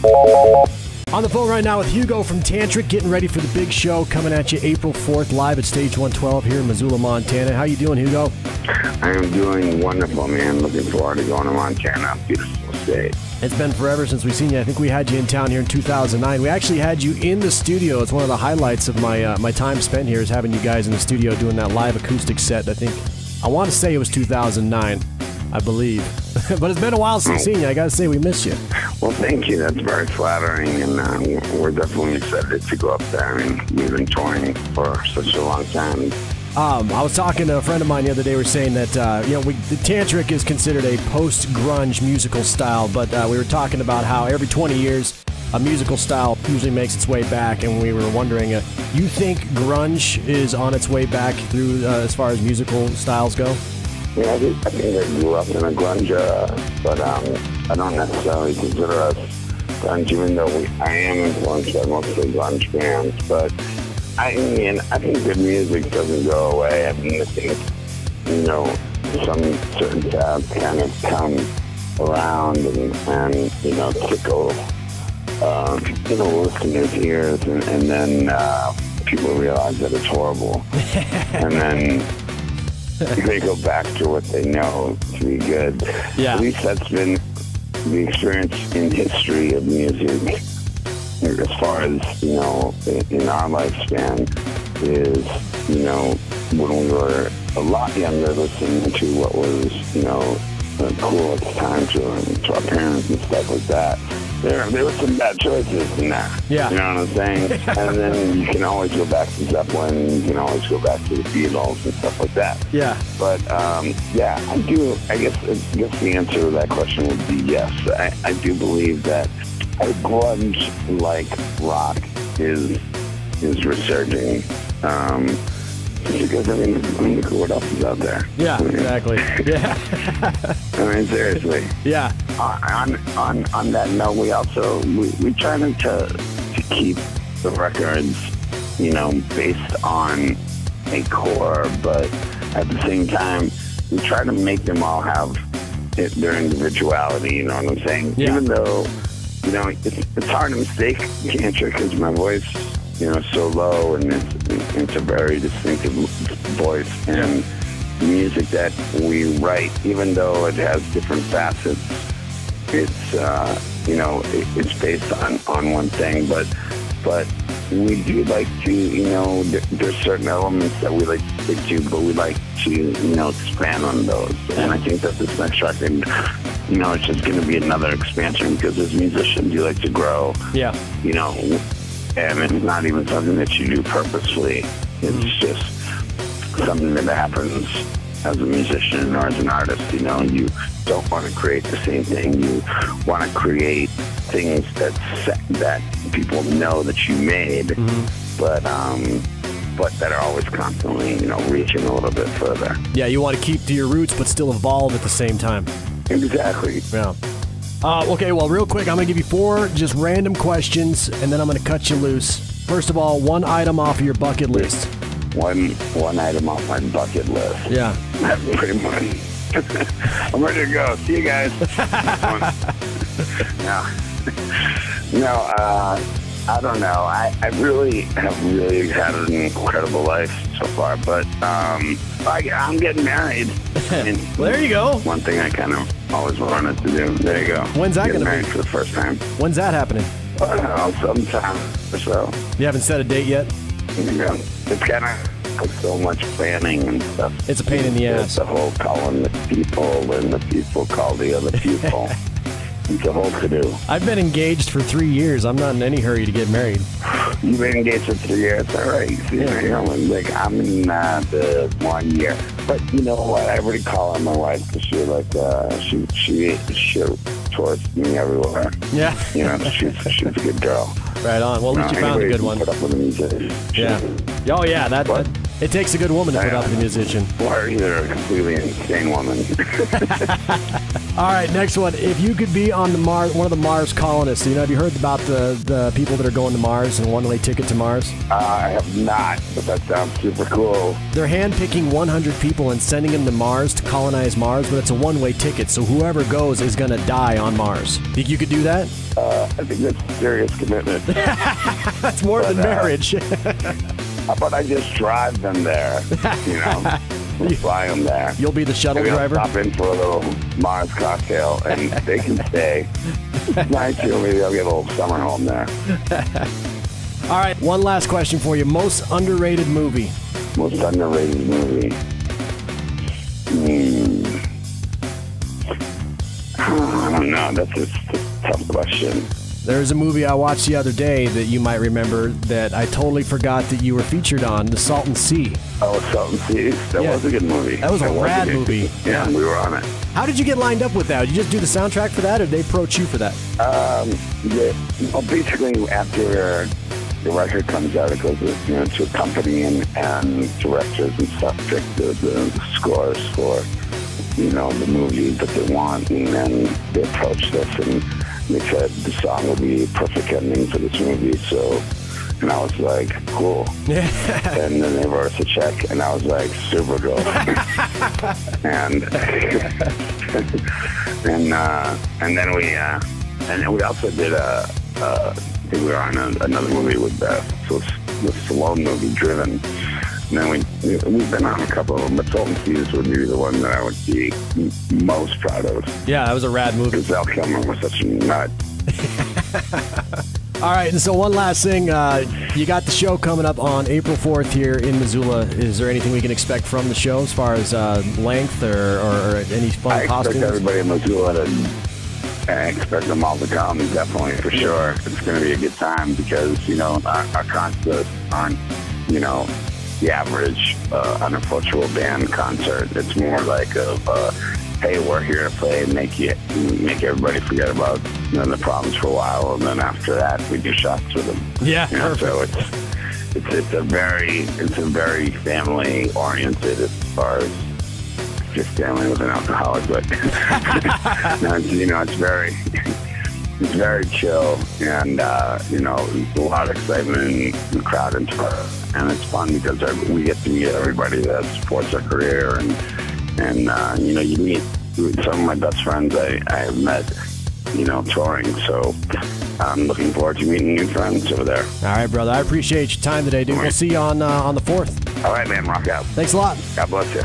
On the phone right now with Hugo from Tantric, getting ready for the big show coming at you April 4th live at Stage 112 here in Missoula, Montana. How you doing, Hugo? I am doing wonderful, man. Looking forward to going to Montana. Beautiful state. It's been forever since we've seen you. I think we had you in town here in 2009. We actually had you in the studio. It's one of the highlights of my time spent here is having you guys in the studio doing that live acoustic set. I want to say it was 2009, I believe. But it's been a while since seen you. I got to say, we miss you. Well, thank you. That's very flattering, and we're definitely excited to go up there. I mean, we've been touring for such a long time. I was talking to a friend of mine the other day. We were saying that the Tantric is considered a post-grunge musical style, but we were talking about how every 20 years a musical style usually makes its way back, and we were wondering, you think grunge is on its way back through as far as musical styles go? Yeah, I think I grew up in a grunge era, but I don't necessarily consider us grunge, even though I am influenced by mostly grunge bands. But I think the music doesn't go away. I mean, I think, some certain sounds kind of come around and tickle, listeners' ears, and then people realize that it's horrible. And then they go back to what they know to be good. Yeah. At least that's been the experience in history of music, as far as, in our lifespan, is, when we were a lot younger, listening to what was, cool at the time to our parents and stuff like that. There were some bad choices in that. Yeah. You know what I'm saying? And then you can always go back to Zeppelin, you can always go back to the Beatles and stuff like that. Yeah. But, I do, I guess the answer to that question would be yes. I do believe that a grunge-like rock is resurging. Because, look at what else is out there. Yeah, exactly. Yeah. I mean, seriously. Yeah. On that note, we try to keep the records, based on a core, but at the same time, we try to make them all have their individuality, you know what I'm saying? Yeah. Even though, it's hard to mistake Tantric because my voice, so low, and it's a very distinctive voice, and the music that we write, even though it has different facets, it's it's based on one thing, but we do like to, there's certain elements that we like to stick to, but we like to, expand on those. And I think that this next record, it's just going to be another expansion, because as musicians, you like to grow. Yeah. And it's not even something that you do purposefully. It's just something that happens as a musician or as an artist. You don't want to create the same thing. You want to create things that people know that you made, but that are always constantly, reaching a little bit further. Yeah, you want to keep to your roots, but still evolve at the same time. Exactly. Yeah. Okay, well, real quick, I'm going to give you 4 just random questions, and then I'm going to cut you loose. First of all, 1 item off of your bucket list. One item off my bucket list. Yeah. Pretty much. I'm ready to go. See you guys. I don't know. I really have had an incredible life so far, but I'm getting married. Well, there you go. One thing I kind of always wanted to do. There you go. When's that going to be? Married for the first time. When's that happening? I don't know, sometime or so. You haven't set a date yet? It's kind of like so much planning and stuff. It's a pain in the ass. The whole calling the people, and the people call the other people. It's a whole to-do. I've been engaged for 3 years. I'm not in any hurry to get married. You've been engaged for 3 years, all right. See, I'm in the 1 year. But you know what? I already call her my wife because she towards me everywhere. Yeah. She's a good girl. Right on. Well, at least you found a good one. Put up with a musician. Yeah. Oh, yeah. It takes a good woman to put up with a musician. Or either a completely insane woman. All right, next one. If you could be on the Mars, one of the Mars colonists, have you heard about the people that are going to Mars and one-way ticket to Mars? I have not, but that sounds super cool. They're handpicking 100 people and sending them to Mars to colonize Mars, but it's a one-way ticket, so whoever goes is going to die on Mars. Think you could do that? I think that's a serious commitment. That's more than marriage. How about I just drive them there, fly them there. You'll be the shuttle driver? I'll stop in for a little Mars cocktail, and they can stay. Nice, maybe I'll get a little summer home there. All right, one last question for you. Most underrated movie? Most underrated movie? I don't know. That's a tough question. There's a movie I watched the other day that you might remember that I totally forgot that you were featured on, The Salton Sea. Oh, Salton Sea. That was a good movie. That was a rad movie. Yeah, we were on it. How did you get lined up with that? Did you just do the soundtrack for that, or did they approach you for that? Basically, after the record comes out, it goes to a company and directors and stuff pick the scores for the movie that they want, and then they approached us and they said the song would be a perfect ending for this movie. And I was like, cool. And then they wrote us a check, and I was like, super cool. and then we also did we were on another movie with the Stallone movie, Driven. And then we've been on a couple of them, but Salton Sea would be the one that I would be most proud of. Yeah, that was a rad movie. Because Val Kilmer was such a nut. All right, and so one last thing. You got the show coming up on April 4th here in Missoula. Is there anything we can expect from the show as far as length or any fun costumes? I expect everybody in Missoula I expect them all to come, definitely, for sure. It's going to be a good time because, our concerts aren't, the average unapproachable band concert. It's more like hey, we're here to play and make everybody forget about the problems for a while, and then after that we do shots with them. Yeah, perfect. So it's a very family oriented as far as just family with an alcoholic, but it's very chill, and a lot of excitement in the crowd and it's fun because we get to meet everybody that supports our career, and you meet some of my best friends I have met, touring. So I'm looking forward to meeting new friends over there. All right, brother. I appreciate your time today, dude. We'll see you on the 4th. All right, man. Rock out. Thanks a lot. God bless you.